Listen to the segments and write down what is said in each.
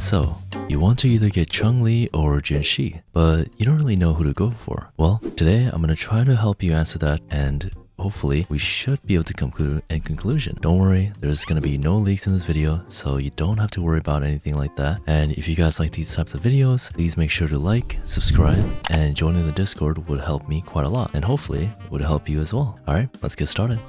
So, you want to either get Changli or Jinhsi, but you don't really know who to go for. Well, today I'm going to try to help you answer that, and hopefully we should be able to come to a conclusion. Don't worry, there's going to be no leaks in this video, so you don't have to worry about anything like that. And if you guys like these types of videos, please make sure to like, subscribe, and joining the Discord would help me quite a lot, and hopefully it would help you as well. Alright, let's get started.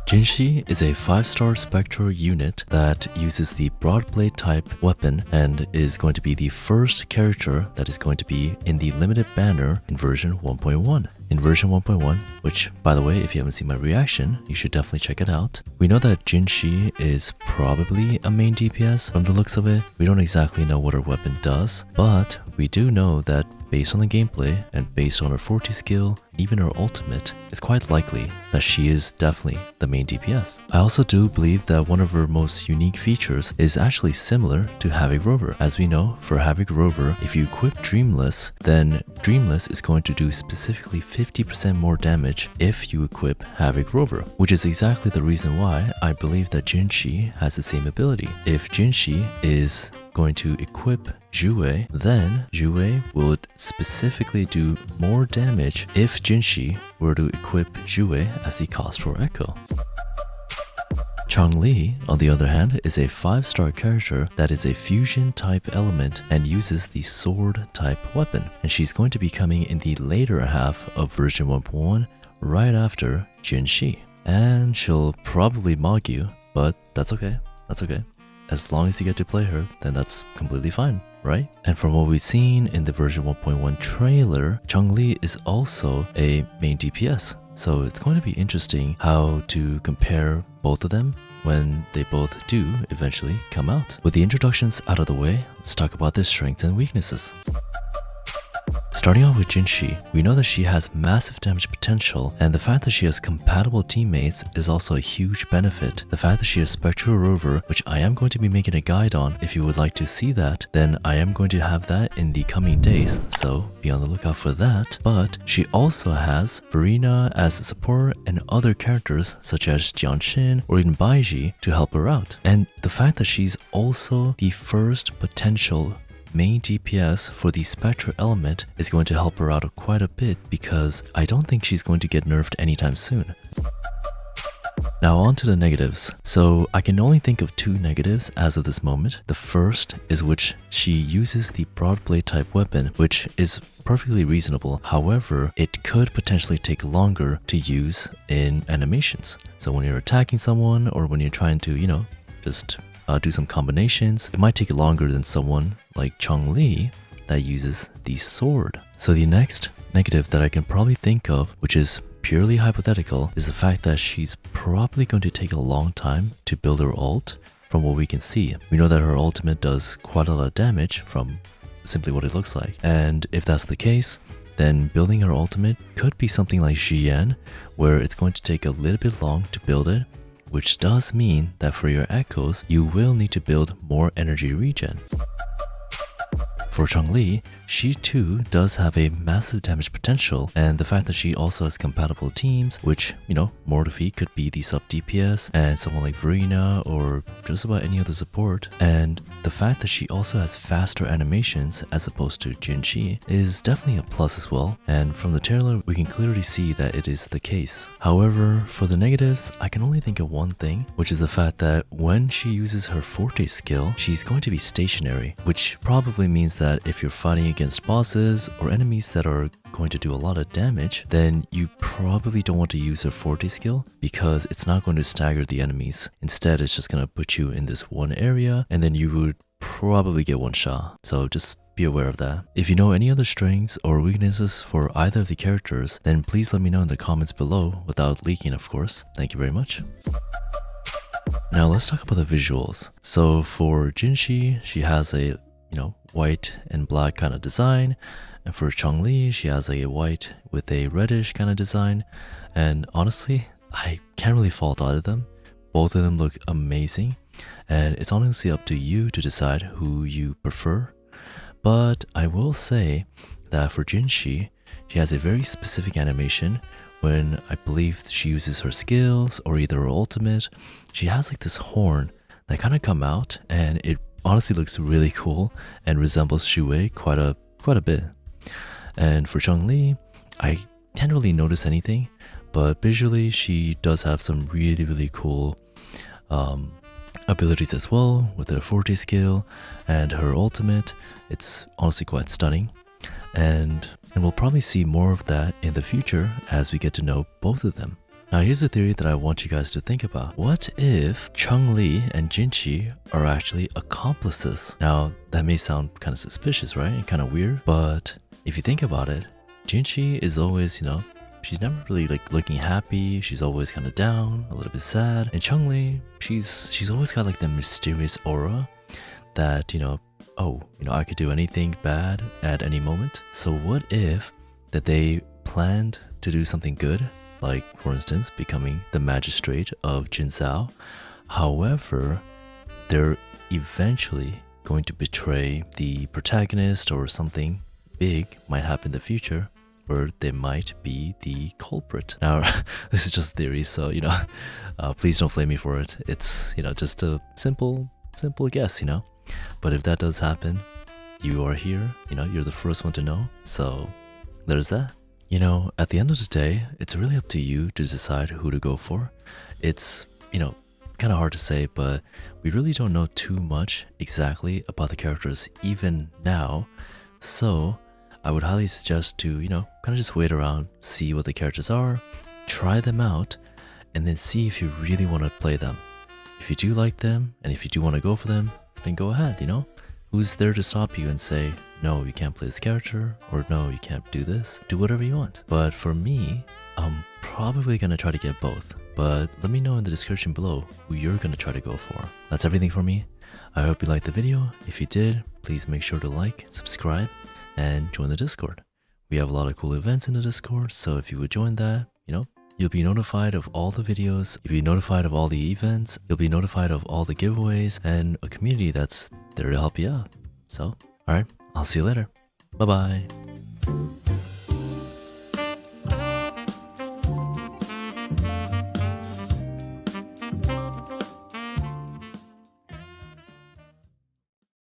Jinhsi is a 5-star spectral unit that uses the broadblade type weapon and is going to be the first character that is going to be in the limited banner in version 1.1. In version 1.1, which by the way, if you haven't seen my reaction, you should definitely check it out. We know that Jinhsi is probably a main DPS from the looks of it. We don't exactly know what her weapon does, but we do know that based on the gameplay and based on her forte skill, even her ultimate, it's quite likely that she is definitely the main DPS. I also do believe that one of her most unique features is actually similar to Havoc Rover. As we know, for Havoc Rover, if you equip Dreamless, then Dreamless is going to do specifically 50% more damage if you equip Havoc Rover, which is exactly the reason why I believe that Jinhsi has the same ability. If Jinhsi is going to equip Jue, then Jue would specifically do more damage if Jinhsi were to equip Jue as the cost for Echo. Changli, on the other hand, is a 5-star character that is a fusion type element and uses the sword type weapon, and she's going to be coming in the later half of version 1.1 right after Jinhsi. And she'll probably mog you, but that's okay, that's okay. As long as you get to play her, then that's completely fine, right? And from what we've seen in the version 1.1 trailer, Changli is also a main DPS. So it's going to be interesting how to compare both of them when they both do eventually come out. With the introductions out of the way, let's talk about their strengths and weaknesses. Starting off with Jinhsi, we know that she has massive damage potential, and the fact that she has compatible teammates is also a huge benefit. The fact that she has Spectral Rover, which I am going to be making a guide on. If you would like to see that, then I am going to have that in the coming days, so be on the lookout for that. But she also has Reina as a support and other characters such as Jinhsi or even Baiji to help her out. And the fact that she's also the first potential main DPS for the Spectral element is going to help her out quite a bit, because I don't think she's going to get nerfed anytime soon. Now on to the negatives. So I can only think of 2 negatives as of this moment. The first is which she uses the broadblade type weapon, which is perfectly reasonable. However, it could potentially take longer to use in animations. So when you're attacking someone or when you're trying to, just do some combinations, it might take longer than someone like Changli that uses the sword. So the next negative that I can probably think of, which is purely hypothetical, is the fact that she's probably going to take a long time to build her ult. From what we can see, we know that her ultimate does quite a lot of damage from simply what it looks like. And if that's the case, then building her ultimate could be something like Xian, where it's going to take a little bit long to build it, which does mean that for your echoes, you will need to build more energy regen. For Changli, she too does have a massive damage potential, and the fact that she also has compatible teams, which, more defeat could be the sub DPS and someone like Reina or just about any other support, and the fact that she also has faster animations as opposed to Jinhsi is definitely a plus as well, and from the trailer we can clearly see that it is the case. However, for the negatives, I can only think of one thing, which is the fact that when she uses her forte skill, she's going to be stationary, which probably means that if you're fighting against bosses or enemies that are going to do a lot of damage, then you probably don't want to use her forte skill, because it's not going to stagger the enemies. Instead, it's just going to put you in this one area and then you would probably get one shot. So just be aware of that. If you know any other strengths or weaknesses for either of the characters, then please let me know in the comments below without leaking, of course. Thank you very much. Now let's talk about the visuals. So for Jinhsi, she has a white and black kind of design, and for Changli, she has a white with a reddish kind of design, and honestly, I can't really fault either of them. Both of them look amazing, and it's honestly up to you to decide who you prefer. But I will say that for Jinhsi, she has a very specific animation when I believe she uses her skills or either her ultimate. She has like this horn that kind of come out, and it honestly looks really cool and resembles Shui quite a bit. And for Changli, I can't really notice anything, but visually she does have some really cool abilities as well with her forte skill and her ultimate. It's honestly quite stunning, and we'll probably see more of that in the future as we get to know both of them. Now here's a theory that I want you guys to think about. What if Changli and Jinhsi are actually accomplices? Now that may sound kind of suspicious, right? And kind of weird, but if you think about it, Jinhsi is always, she's never really like looking happy. She's always kind of down, a little bit sad. And Changli, she's always got like the mysterious aura that, I could do anything bad at any moment. So what if that they planned to do something good, like for instance becoming the magistrate of Jinzhou. However, they're eventually going to betray the protagonist, or something big might happen in the future where they might be the culprit. Now, this is just theory, so please don't flame me for it. It's just a simple guess, But if that does happen, you are here. You're the first one to know. So there's that. At the end of the day, it's really up to you to decide who to go for. It's kind of hard to say, but we really don't know too much exactly about the characters even now. So I would highly suggest to, kind of just wait around, see what the characters are, try them out, and then see if you really want to play them. If you do like them, and if you do want to go for them, then go ahead, Who's there to stop you and say, no, you can't play this character, or no, you can't do this? Do whatever you want. But for me, I'm probably going to try to get both. But let me know in the description below who you're going to try to go for. That's everything for me. I hope you liked the video. If you did, please make sure to like, subscribe, and join the Discord. We have a lot of cool events in the Discord, so if you would join that, you'll be notified of all the videos, you'll be notified of all the events, you'll be notified of all the giveaways, and a community that's there to help you out. So, alright, I'll see you later. Bye bye.